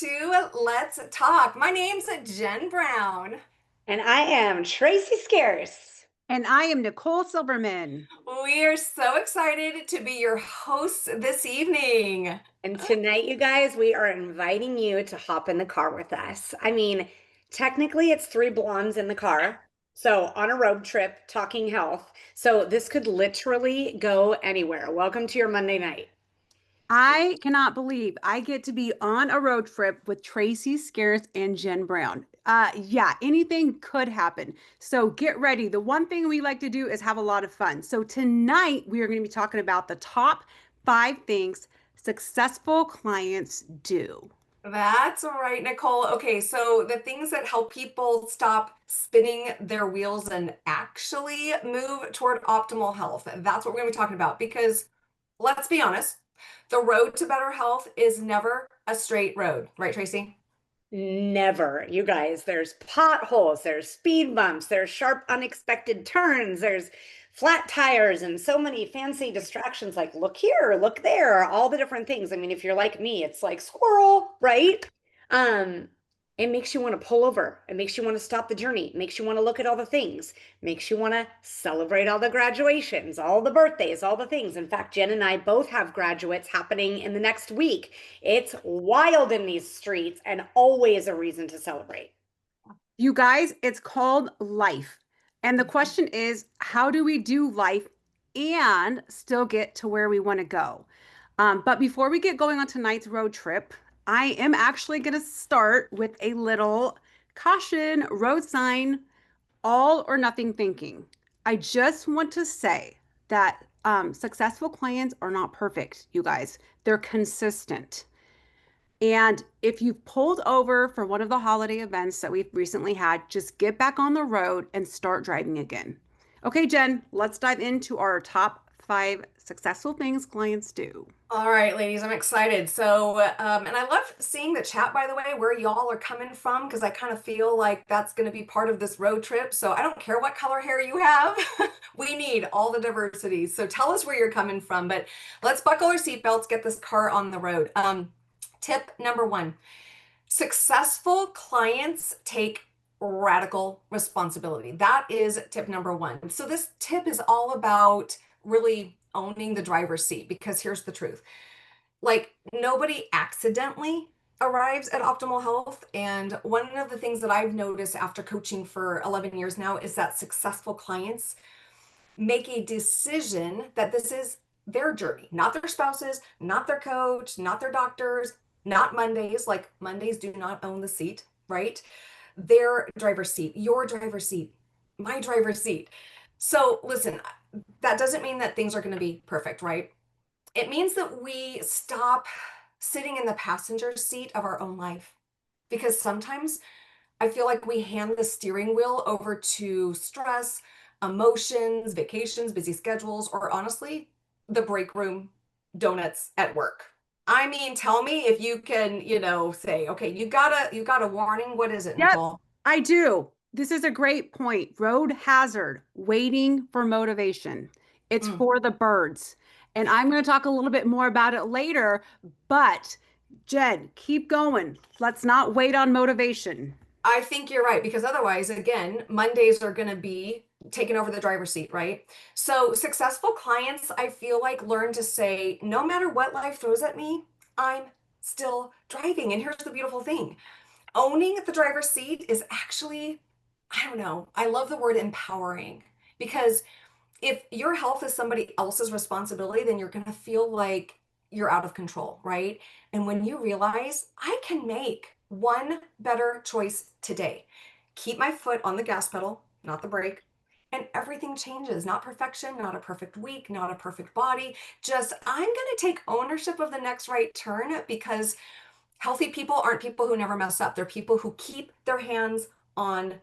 to Let's Talk. My name's Jen Brown. And I am Tracy Scarce. And I am Nicole Silverman. We are so excited to be your hosts this evening. And tonight, you guys, we are inviting you to hop in the car with us. I mean, technically, it's three blondes in the car. So, on a road trip talking health. So, this could literally go anywhere. Welcome to your Monday night. I cannot believe I get to be on a road trip with Tracy Scarce and Jen Brown. Yeah, anything could happen. So get ready. The one thing we like to do is have a lot of fun. So tonight we are going to be talking about the top 5 things successful clients do. That's right, Nicole. Okay, so the things that help people stop spinning their wheels and actually move toward optimal health. That's what we're going to be talking about because let's be honest, the road to better health is never a straight road, right, Tracy? Never, you guys. There's potholes, there's speed bumps, there's sharp, unexpected turns, there's flat tires, and so many fancy distractions like look here, look there, all the different things. I mean, if you're like me, it's like squirrel, right? Um, it makes you want to pull over. It makes you want to stop the journey. It makes you want to look at all the things. Makes you want to celebrate all the graduations, all the birthdays, all the things. In fact, Jen and I both have graduates happening in the next week. It's wild in these streets and always a reason to celebrate. You guys, it's called life. And the question is, how do we do life and still get to where we want to go? But before we get going on tonight's road trip, I am actually going to start with a little caution road sign, all or nothing thinking. I just want to say that successful clients are not perfect, you guys. They're consistent. And if you've pulled over for one of the holiday events that we've recently had, just get back on the road and start driving again. Okay, Jen, let's dive into our top 5 successful things clients do. All right, ladies, I'm excited. So, and I love seeing the chat, by the way, where y'all are coming from, because I kind of feel like that's going to be part of this road trip. So I don't care what color hair you have. We need all the diversity. So tell us where you're coming from, but let's buckle our seatbelts, get this car on the road. Tip number 1, successful clients take radical responsibility. That is tip number 1. So this tip is all about really owning the driver's seat, because here's the truth. Like, nobody accidentally arrives at optimal health. And one of the things that I've noticed after coaching for 11 years now is that successful clients make a decision that this is their journey, not their spouses, not their coach, not their doctors, not Mondays. Like, Mondays do not own the seat, right? Their driver's seat, your driver's seat, my driver's seat. So listen, that doesn't mean that things are going to be perfect, right? It means that we stop sitting in the passenger seat of our own life, because sometimes I feel like we hand the steering wheel over to stress, emotions, vacations, busy schedules, or honestly, the break room donuts at work. I mean, tell me if you can, say, okay, you got a warning. What is it, Yep, Nicole? I do. This is a great point. Road hazard, waiting for motivation. It's for the birds. And I'm going to talk a little bit more about it later, but Jen, keep going. Let's not wait on motivation. I think you're right, because otherwise, again, Mondays are going to be taking over the driver's seat, right? So successful clients, I feel like, learn to say, no matter what life throws at me, I'm still driving. And here's the beautiful thing. Owning the driver's seat is actually, I don't know, I love the word empowering, because if your health is somebody else's responsibility, then you're going to feel like you're out of control, right? And when you realize I can make one better choice today, keep my foot on the gas pedal, not the brake, and everything changes. Not perfection, not a perfect week, not a perfect body. Just, I'm going to take ownership of the next right turn, because healthy people aren't people who never mess up. They're people who keep their hands on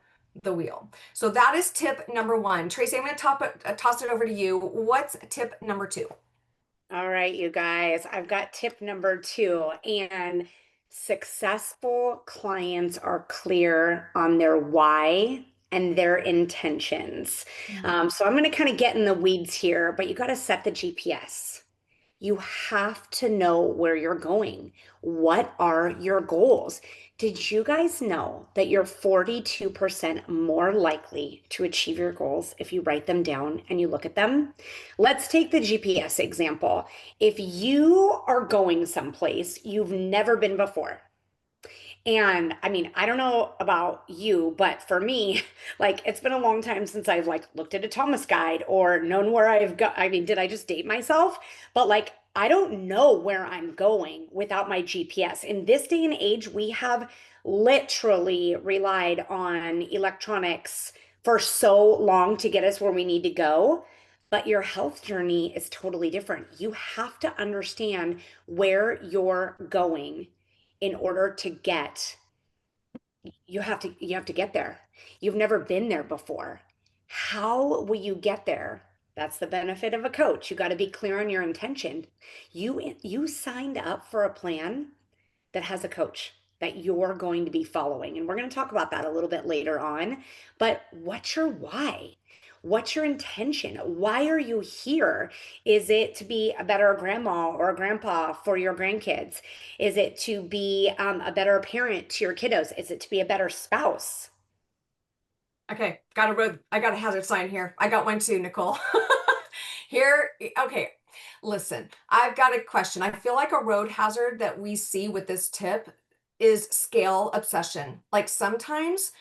the wheel. So that is tip number 1. Tracy, I'm going to toss it over to you. What's tip number 2? All right, you guys, I've got tip number 2, and successful clients are clear on their why and their intentions. So I'm going to kind of get in the weeds here, but you got to set the GPS. You have to know where you're going. What are your goals? Did you guys know that you're 42% more likely to achieve your goals if you write them down and you look at them? Let's take the GPS example. If you are going someplace you've never been before, and I mean, I don't know about you, but for me, like it's been a long time since I've like looked at a Thomas guide or known where I've got. I mean, did I just date myself? But like, I don't know where I'm going without my GPS. In this day and age, we have literally relied on electronics for so long to get us where we need to go. But your health journey is totally different. You have to understand where you're going in order to get, you have to get there. You've never been there before. How will you get there? That's the benefit of a coach. You got to be clear on your intention. You signed up for a plan that has a coach that you're going to be following. And we're going to talk about that a little bit later on. But what's your why? What's your intention? Why are you here? Is it to be a better grandma or a grandpa for your grandkids? Is it to be a better parent to your kiddos? Is it to be a better spouse? Okay, I got a hazard sign here. I got one too, Nicole. Here, okay. Listen, I've got a question. I feel like a road hazard that we see with this tip is scale obsession. Like sometimes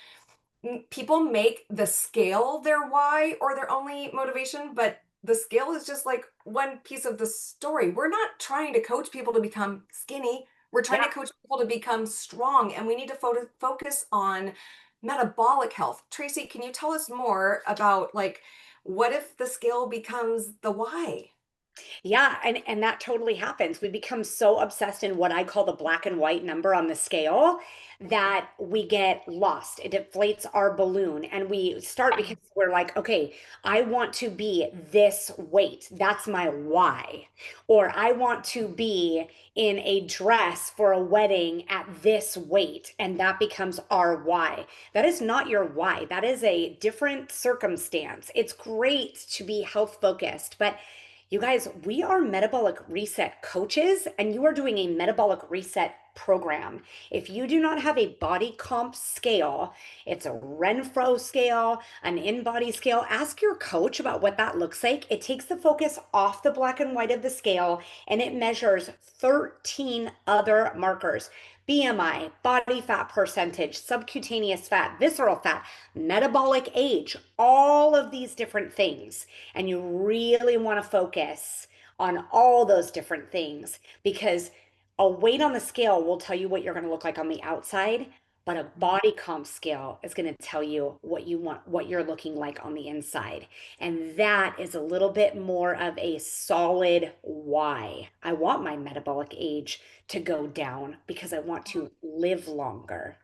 people make the scale their why or their only motivation, but the scale is just like one piece of the story. We're not trying to coach people to become skinny. We're trying Yeah. to coach people to become strong, and we need to focus on metabolic health. Tracy, can you tell us more about like what if the scale becomes the why? Yeah, and that totally happens. We become so obsessed in what I call the black and white number on the scale that we get lost. It deflates our balloon and we start because we're like, okay, I want to be this weight. That's my why. Or I want to be in a dress for a wedding at this weight, and that becomes our why. That is not your why. That is a different circumstance. It's great to be health focused, but you guys, we are metabolic reset coaches, and you are doing a metabolic reset program. If you do not have a body comp scale, it's a Renfro scale, an InBody scale, ask your coach about what that looks like. It takes the focus off the black and white of the scale and it measures 13 other markers. BMI, body fat percentage, subcutaneous fat, visceral fat, metabolic age, all of these different things. And you really want to focus on all those different things because a weight on the scale will tell you what you're going to look like on the outside, but a body comp scale is going to tell you what you want, what you're looking like on the inside. And that is a little bit more of a solid why. I want my metabolic age to go down because I want to live longer.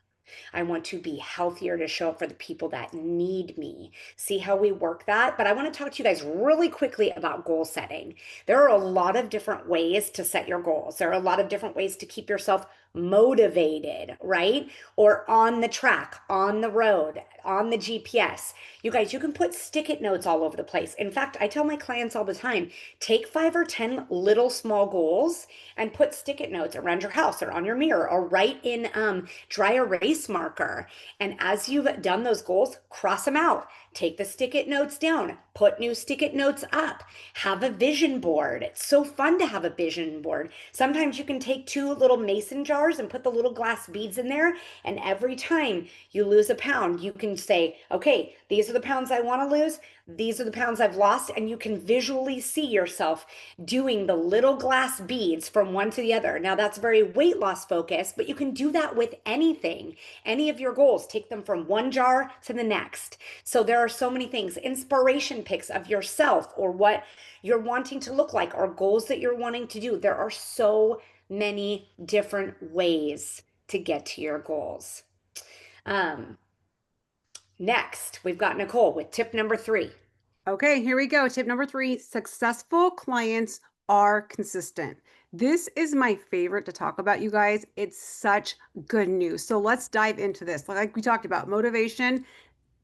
I want to be healthier to show up for the people that need me. See how we work that? But I want to talk to you guys really quickly about goal setting. There are a lot of different ways to set your goals. There are a lot of different ways to keep yourself motivated, right? Or on the track, on the road, on the GPS. You guys, you can put stick-it notes all over the place. In fact, I tell my clients all the time, take 5 or 10 little small goals and put stick-it notes around your house or on your mirror or write in dry erase marker. And as you've done those goals, cross them out. Take the stick-it notes down, put new stick-it notes up, have a vision board. It's so fun to have a vision board. Sometimes you can take 2 little mason jars and put the little glass beads in there. And every time you lose a pound, you can say, okay, these are the pounds I want to lose. These are the pounds I've lost. And you can visually see yourself doing the little glass beads from one to the other. Now that's very weight loss focused, but you can do that with anything, any of your goals. Take them from one jar to the next. So there are so many things, inspiration pics of yourself or what you're wanting to look like or goals that you're wanting to do. There are so many different ways to get to your goals. Next, we've got Nicole with tip number 3. Okay, here we go. Tip number 3, successful clients are consistent. This is my favorite to talk about, you guys. It's such good news. So let's dive into this. Like we talked about, motivation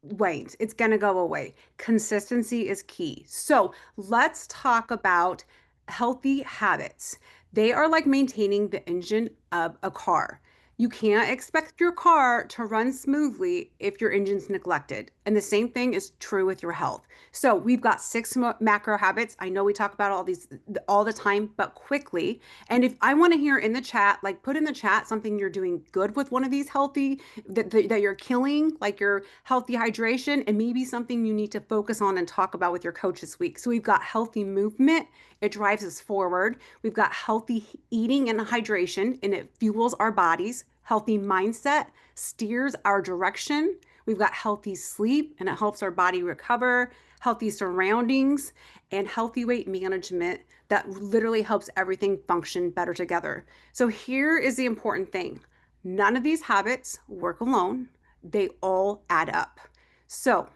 wanes. It's going to go away. Consistency is key. So let's talk about healthy habits. They are like maintaining the engine of a car. You can't expect your car to run smoothly if your engine's neglected. And the same thing is true with your health. So we've got six macro habits. I know we talk about all these all the time, but quickly. And if I want to hear in the chat, like put in the chat something you're doing good with one of these healthy that you're killing, like your healthy hydration, and maybe something you need to focus on and talk about with your coach this week. So we've got healthy movement. It drives us forward. We've got healthy eating and hydration, and it fuels our bodies. Healthy mindset steers our direction. We've got healthy sleep, and it helps our body recover. Healthy surroundings and healthy weight management that literally helps everything function better together. So here is the important thing. None of these habits work alone. They all add up. So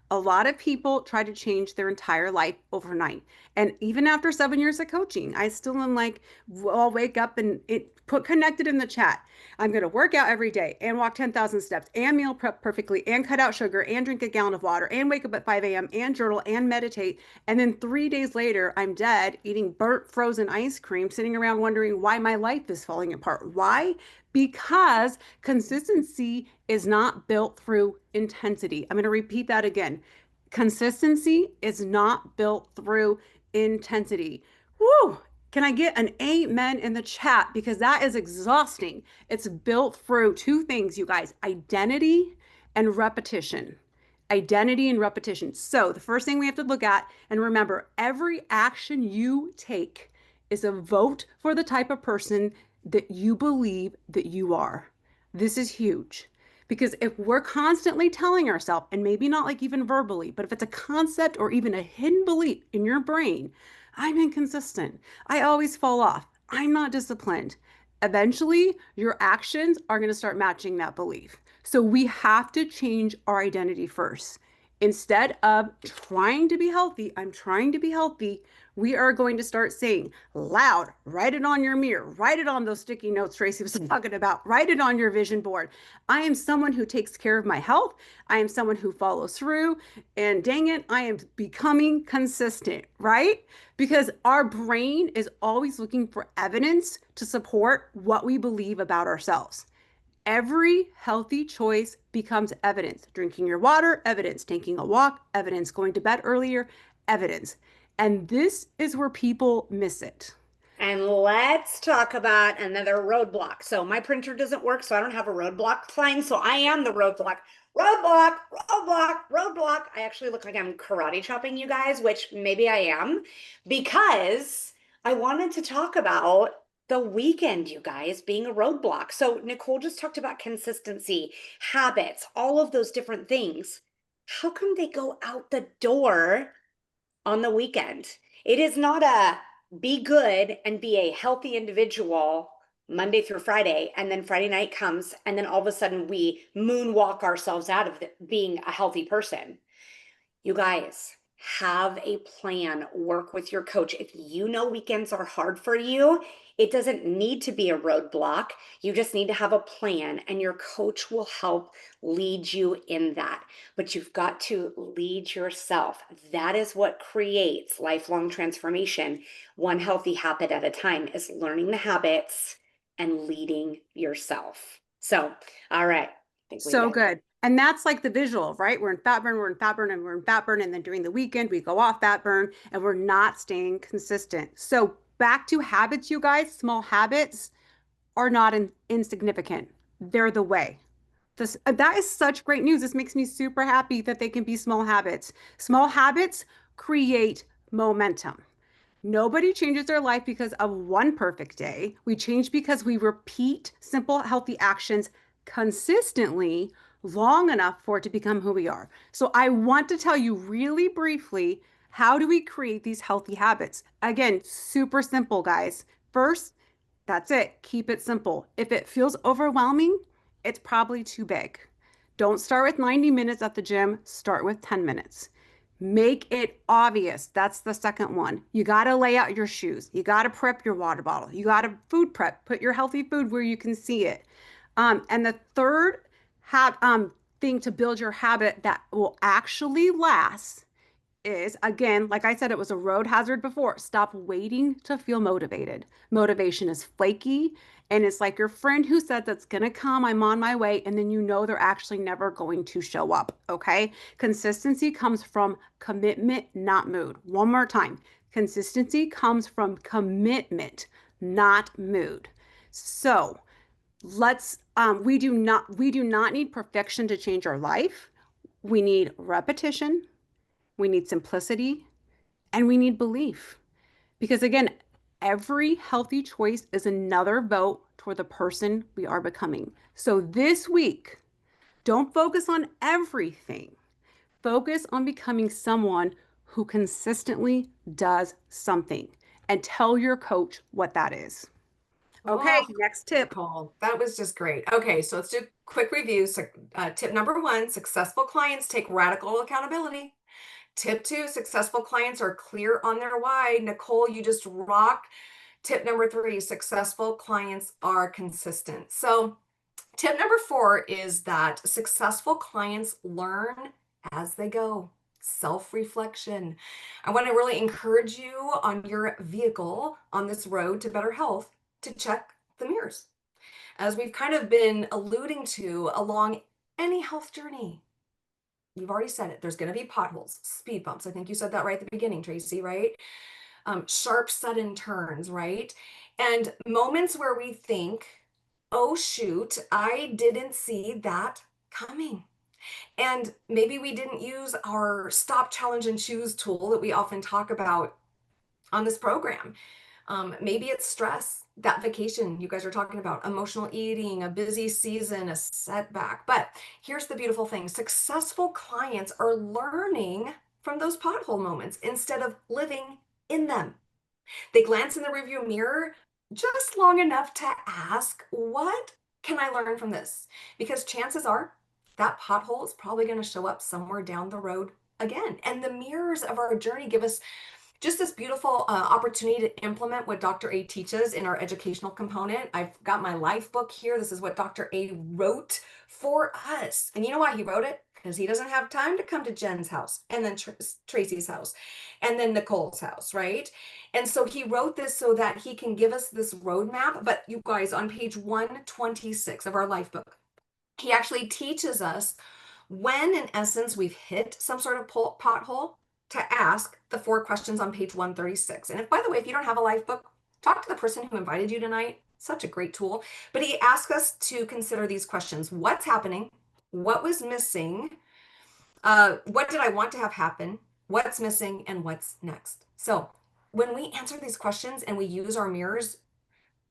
a lot of people try to change their entire life overnight. And even after 7 years of coaching, I still am like, I'll wake up and put connected in the chat. I'm going to work out every day and walk 10,000 steps and meal prep perfectly and cut out sugar and drink a gallon of water and wake up at 5 a.m. and journal and meditate. And then 3 days later, I'm dead eating burnt frozen ice cream, sitting around wondering why my life is falling apart. Why? Because consistency is not built through intensity. I'm going to repeat that again. Consistency is not built through intensity. Woo! Can I get an amen in the chat? Because that is exhausting. It's built through two things, you guys, identity and repetition. Identity and repetition. So the first thing we have to look at, and remember, every action you take is a vote for the type of person that you believe that you are. This is huge. Because if we're constantly telling ourselves, and maybe not like even verbally, but if it's a concept or even a hidden belief in your brain, I'm inconsistent. I always fall off. I'm not disciplined. Eventually, your actions are going to start matching that belief. So we have to change our identity first. Instead of trying to be healthy, I'm trying to be healthy, we are going to start saying loud, write it on your mirror, write it on those sticky notes Tracy was talking about, write it on your vision board. I am someone who takes care of my health. I am someone who follows through, and dang it, I am becoming consistent, right? Because our brain is always looking for evidence to support what we believe about ourselves. Every healthy choice becomes evidence. Drinking your water, evidence. Taking a walk, evidence. Going to bed earlier, evidence. And this is where people miss it. And let's talk about another roadblock. So my printer doesn't work, so I don't have a roadblock sign. So I am the roadblock. Roadblock, roadblock, roadblock. I actually look like I'm karate chopping you guys, which maybe I am, because I wanted to talk about the weekend, you guys, being a roadblock. So Nicole just talked about consistency, habits, all of those different things. How come they go out the door on the weekend? It is not a be good and be a healthy individual Monday through Friday, and then Friday night comes, and then all of a sudden we moonwalk ourselves out of being a healthy person. You guys, have a plan, work with your coach. If you know weekends are hard for you, it doesn't need to be a roadblock. You just need to have a plan, and your coach will help lead you in that. But you've got to lead yourself. That is what creates lifelong transformation. One healthy habit at a time is learning the habits and leading yourself. So, all right. So good. And that's like the visual, right? We're in fat burn, we're in fat burn, and we're in fat burn. And then during the weekend, we go off fat burn and we're not staying consistent. So back to habits, you guys, small habits are not insignificant. They're the way. That is such great news. This makes me super happy that they can be small habits. Small habits create momentum. Nobody changes their life because of one perfect day. We change because we repeat simple, healthy actions consistently long enough for it to become who we are. So I want to tell you really briefly, how do we create these healthy habits? Again, super simple, guys. First, that's it. Keep it simple. If it feels overwhelming, it's probably too big. Don't start with 90 minutes at the gym. Start with 10 minutes. Make it obvious. That's the second one. You got to lay out your shoes. You got to prep your water bottle. You got to food prep. Put your healthy food where you can see it. And the third thing to build your habit that will actually last is, again, like I said, it was a road hazard before. Stop waiting to feel motivated. Motivation is flaky, and it's like your friend who said that's going to come, I'm on my way, and then you know they're actually never going to show up. Okay. Consistency comes from commitment, not mood. One more time. Consistency comes from commitment, not mood. So we do not need perfection to change our life. We need repetition, we need simplicity, and we need belief. Because again, every healthy choice is another vote toward the person we are becoming. So this week, don't focus on everything. Focus on becoming someone who consistently does something, and tell your coach what that is. Okay, Oh, next tip. Nicole, that was just great. Okay, so let's do a quick review. So, tip number one, successful clients take radical accountability. Tip two, successful clients are clear on their why. Nicole, you just rock. Tip number three, successful clients are consistent. So, tip number four is that successful clients learn as they go. Self-reflection. I want to really encourage you on your vehicle on this road to better health to check the mirrors. As we've kind of been alluding to along any health journey, you've already said it, there's going to be potholes, speed bumps. I think you said that right at the beginning, Tracy, right? Sharp, sudden turns, right? And moments where we think, oh, shoot, I didn't see that coming. And maybe we didn't use our stop, challenge, and choose tool that we often talk about on this program. Maybe it's stress, that vacation you guys are talking about, emotional eating, a busy season, a setback. But here's the beautiful thing, successful clients are learning from those pothole moments instead of living in them. They glance in the rearview mirror just long enough to ask, what can I learn from this? Because chances are that pothole is probably going to show up somewhere down the road again. And the mirrors of our journey give us just this beautiful opportunity to implement what Dr. A teaches in our educational component. I've got my life book here. This is what Dr. A wrote for us. And you know why he wrote it? Because he doesn't have time to come to Jen's house and then Tracy's house and then Nicole's house, right? And so he wrote this so that he can give us this roadmap. But you guys, on page 126 of our life book, he actually teaches us when, in essence, we've hit some sort of pothole to ask the 4 questions on page 136. And if, by the way, if you don't have a life book, talk to the person who invited you tonight. Such a great tool. But he asks us to consider these questions. What's happening? What was missing? What did I want to have happen? What's missing? And what's next? So when we answer these questions and we use our mirrors,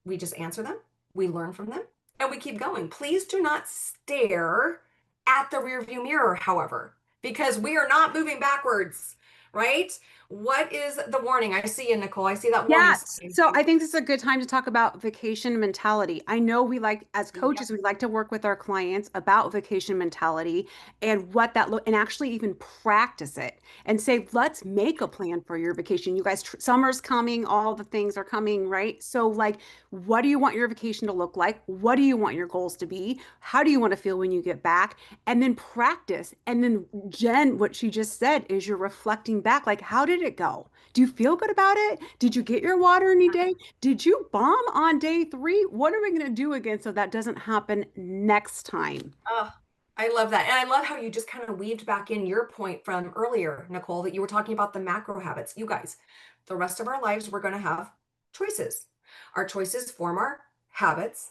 we just answer them, we learn from them, and we keep going. Please do not stare at the rearview mirror, however, because we are not moving backwards, right? What is the warning? I see you, Nicole. I see that warning Yes. sign. So I think this is a good time to talk about vacation mentality. I know we like, as coaches, we like to work with our clients about vacation mentality and what that look, and actually even practice it and say, let's make a plan for your vacation. You guys, summer's coming, all the things are coming, right? So like, what do you want your vacation to look like? What do you want your goals to be? How do you want to feel when you get back? And then practice. And then Jen, what she just said is you're reflecting back, like, how did it go? Do you feel good about it? Did you get your water any day? Did you bomb on day 3? What are we going to do again so that doesn't happen next time? Oh, I love that. And I love how you just kind of weaved back in your point from earlier, Nicole, that you were talking about the macro habits. You guys, the rest of our lives, we're going to have choices. Our choices form our habits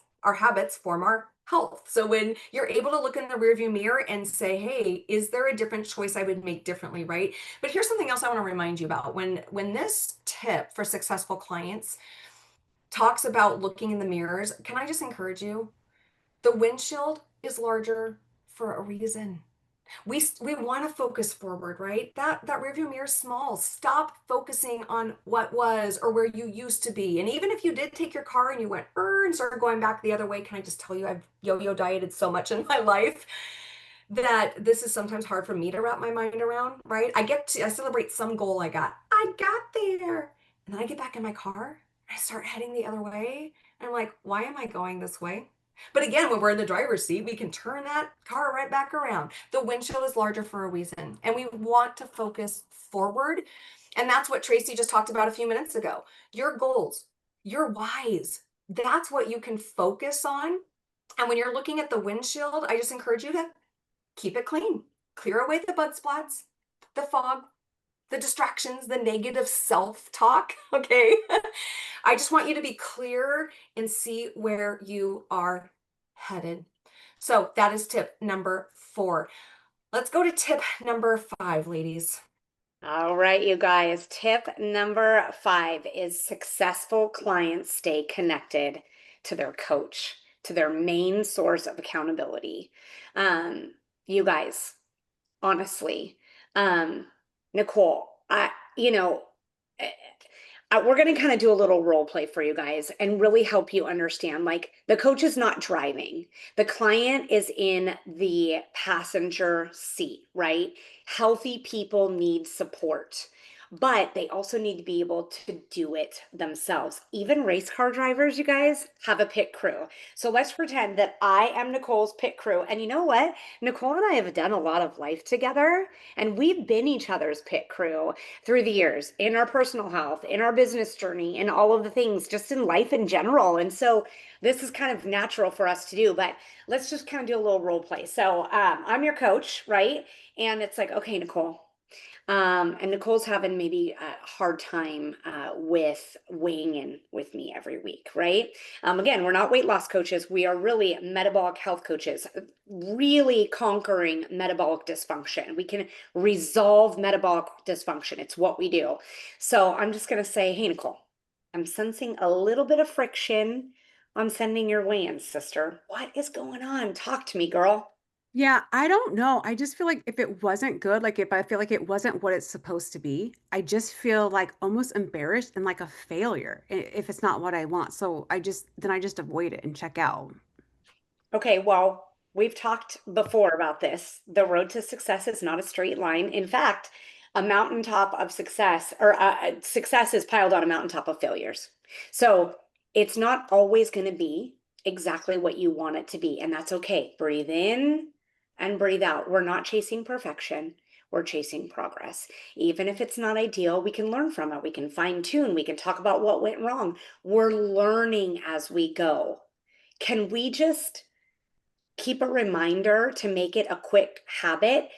form our health. So when you're able to look in the rearview mirror and say, hey, is there a different choice I would make differently, right? But here's something else I want to remind you about. When this tip for successful clients talks about looking in the mirrors, can I just encourage you? The windshield is larger for a reason. We want to focus forward, right? That rearview mirror is small. Stop focusing on what was or where you used to be. And even if you did take your car and you went and started going back the other way, can I just tell you, I've yo-yo dieted so much in my life that this is sometimes hard for me to wrap my mind around, right? I celebrate some goal I got there. And then I get back in my car, I start heading the other way. And I'm like, why am I going this way? But again, when we're in the driver's seat, we can turn that car right back around. The windshield is larger for a reason, and we want to focus forward. And that's what Tracy just talked about a few minutes ago. Your goals, your whys, that's what you can focus on. And when you're looking at the windshield, I just encourage you to keep it clean, clear away the bud spots, the fog, the distractions, the negative self-talk, okay? I just want you to be clear and see where you are headed. So that is tip number 4. Let's go to tip number 5, ladies. All right, you guys. Tip number 5 is successful clients stay connected to their coach, to their main source of accountability. You guys, honestly, Nicole, eh, we're going to kind of do a little role play for you guys and really help you understand, like, the coach is not driving. The client is in the passenger seat, right? Healthy people need support, but they also need to be able to do it themselves. Even race car drivers, you guys, have a pit crew. So let's pretend that I am Nicole's pit crew. And you know what? Nicole and I have done a lot of life together, and we've been each other's pit crew through the years in our personal health, in our business journey, in all of the things, just in life in general. And so this is kind of natural for us to do, but let's just kind of do a little role play. So I'm your coach, right? And it's like, okay, Nicole. And Nicole's having maybe a hard time with weighing in with me every week, right? Again, we're not weight loss coaches. We are really metabolic health coaches, really conquering metabolic dysfunction. We can resolve metabolic dysfunction. It's what we do. So I'm just going to say, hey, Nicole, I'm sensing a little bit of friction on sending your weigh-in, sister. What is going on? Talk to me, girl. Yeah, I don't know. I just feel like if it wasn't good, like if I feel like it wasn't what it's supposed to be, I just feel like almost embarrassed and like a failure if it's not what I want. So then I just avoid it and check out. Okay, well, we've talked before about this. The road to success is not a straight line. In fact, a mountaintop of success, or success is piled on a mountaintop of failures. So it's not always going to be exactly what you want it to be. And that's okay. Breathe in and breathe out. We're not chasing perfection. We're chasing progress. Even if it's not ideal, we can learn from it. We can fine tune. We can talk about what went wrong. We're learning as we go. Can we just keep a reminder to make it a quick habit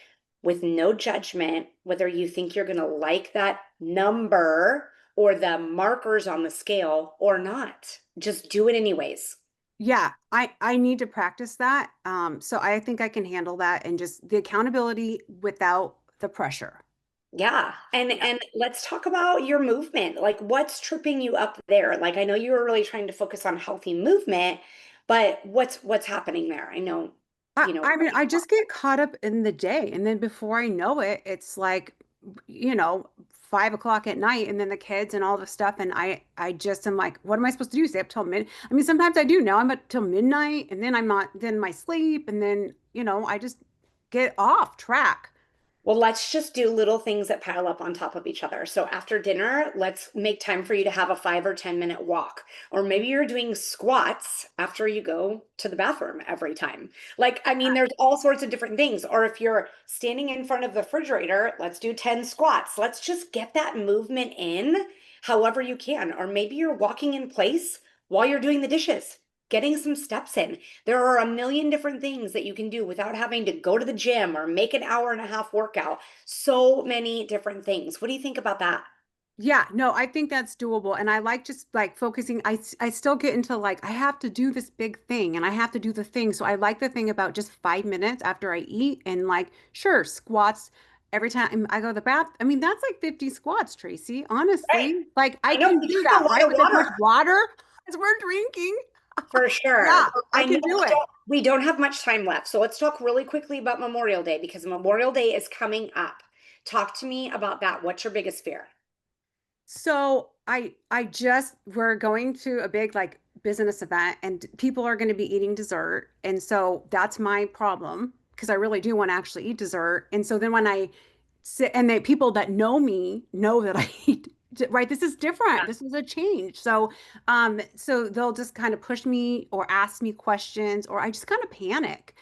with no judgment, whether you think you're going to like that number or the markers on the scale or not? Just do it anyways. Yeah, I need to practice that. So I think I can handle that and just the accountability without the pressure. Yeah. And let's talk about your movement. Like, what's tripping you up there? Like, I know you were really trying to focus on healthy movement, but what's happening there? I know, I mean, I just get caught up in the day, and then before I know it, it's like, 5 o'clock at night, and then the kids and all the stuff, and I just am like, what am I supposed to do? Stay up till mid? I mean, sometimes I do. Now I'm up till midnight, and then I'm not, then my sleep, and then I just get off track. Well, let's just do little things that pile up on top of each other. So after dinner, let's make time for you to have a 5 or 10 minute walk. Or maybe you're doing squats after you go to the bathroom every time. Like, I mean, there's all sorts of different things. Or if you're standing in front of the refrigerator, let's do 10 squats. Let's just get that movement in however you can. Or maybe you're walking in place while you're doing the dishes, getting some steps in. There are a million different things that you can do without having to go to the gym or make an hour and a half workout. So many different things. What do you think about that? Yeah, no, I think that's doable. And I like just like focusing. I still get into like, I have to do this big thing and I have to do the thing. So I like the thing about just 5 minutes after I eat and like, sure, squats every time I go to the bath. I mean, that's like 50 squats, Tracy, Right. honestly. Like I I know can you do drink a that, lot right? of With as much water. water as we're drinking. For sure. Yeah, I I know can do it. we don't have much time left. So let's talk really quickly about Memorial Day because Memorial Day is coming up. Talk to me about that. What's your biggest fear? So I just we're going to a big like business event and people are going to be eating dessert. And so that's my problem because I really do want to actually eat dessert. And so then when I sit and the people that know me know that I eat right? This is different. Yeah. This is a change. So they'll just kind of push me or ask me questions, or I just kind of panic.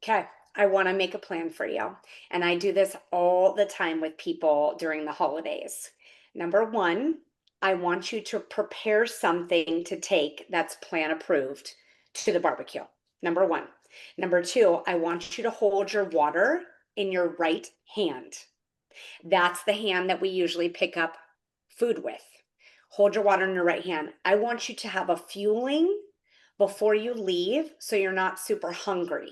Okay, I want to make a plan for you. And I do this all the time with people during the holidays. Number one, I want you to prepare something to take that's plan approved to the barbecue. Number one. Number two, I want you to hold your water in your right hand. That's the hand that we usually pick up food with. Hold your water in your right hand. I want you to have a fueling before you leave so you're not super hungry.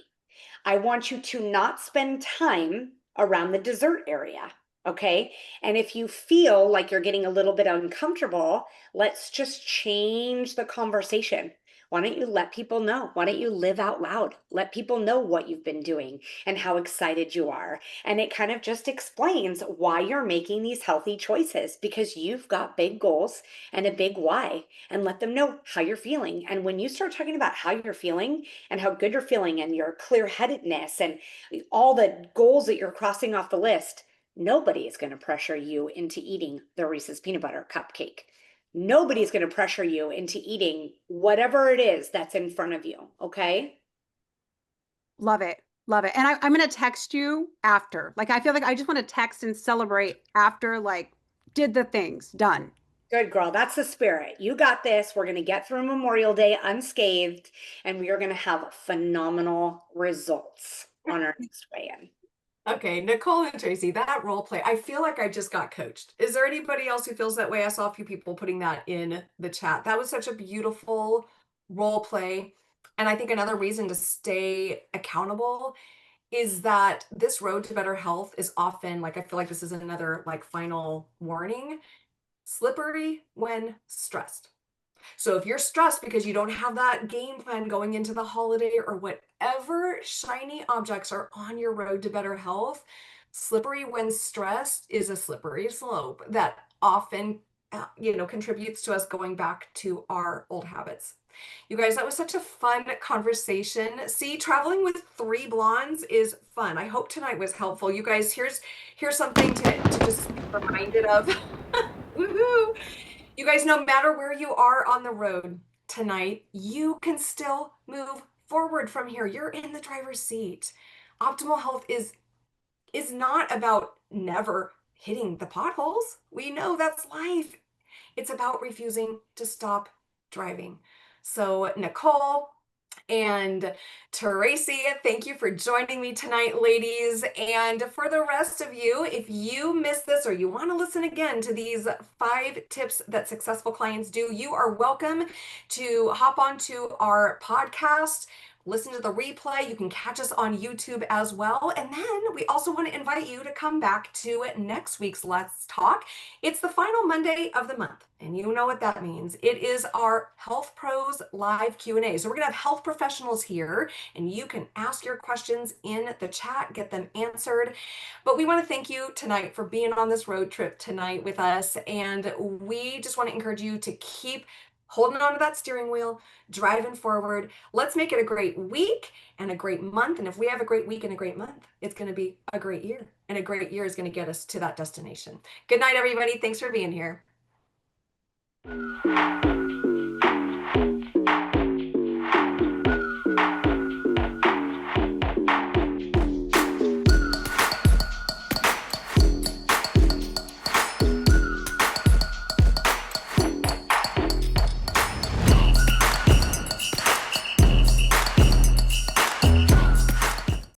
I want you to not spend time around the dessert area. Okay. And if you feel like you're getting a little bit uncomfortable, let's just change the conversation. Why don't you let people know? Why don't you live out loud? Let people know what you've been doing and how excited you are. And it kind of just explains why you're making these healthy choices because you've got big goals and a big why, and let them know how you're feeling. And when you start talking about how you're feeling and how good you're feeling and your clear headedness and all the goals that you're crossing off the list, nobody is going to pressure you into eating the Reese's peanut butter cupcake. Nobody's going to pressure you into eating whatever it is that's in front of you. Okay. Love it. Love it. And I'm going to text you after. Like, I feel like I just want to text and celebrate after, like, did the things done. Good girl. That's the spirit. You got this. We're going to get through Memorial Day unscathed, and we are going to have phenomenal results on our next weigh-in. Okay, Nicole and Tracy, that role play, I feel like I just got coached. Is there anybody else who feels that way? I saw a few people putting that in the chat. That was such a beautiful role play. And I think another reason to stay accountable is that this road to better health is often, like, I feel like this is another like final warning, slippery when stressed. So if you're stressed because you don't have that game plan going into the holiday or whatever shiny objects are on your road to better health, slippery when stressed is a slippery slope that often contributes to us going back to our old habits. You guys, that was such a fun conversation. See, traveling with three blondes is fun. I hope tonight was helpful. You guys, here's something to just be reminded of. Woohoo! You guys, no matter where you are on the road tonight, you can still move forward from here. You're in the driver's seat. Optimal health is not about never hitting the potholes. We know that's life. It's about refusing to stop driving. So, Nicole and Tracy, thank you for joining me tonight, ladies. And for the rest of you, if you missed this or you want to listen again to these 5 tips that successful clients do, you are welcome to hop onto our podcast. Listen to the replay. You can catch us on YouTube as well. And then we also want to invite you to come back to next week's Let's Talk. It's the final Monday of the month, and you know what that means. It is our Health Pros live Q&A. So we're going to have health professionals here, and you can ask your questions in the chat, get them answered. But we want to thank you tonight for being on this road trip tonight with us. And we just want to encourage you to keep holding on to that steering wheel, driving forward. Let's make it a great week and a great month. And if we have a great week and a great month, it's going to be a great year. And a great year is going to get us to that destination. Good night, everybody. Thanks for being here.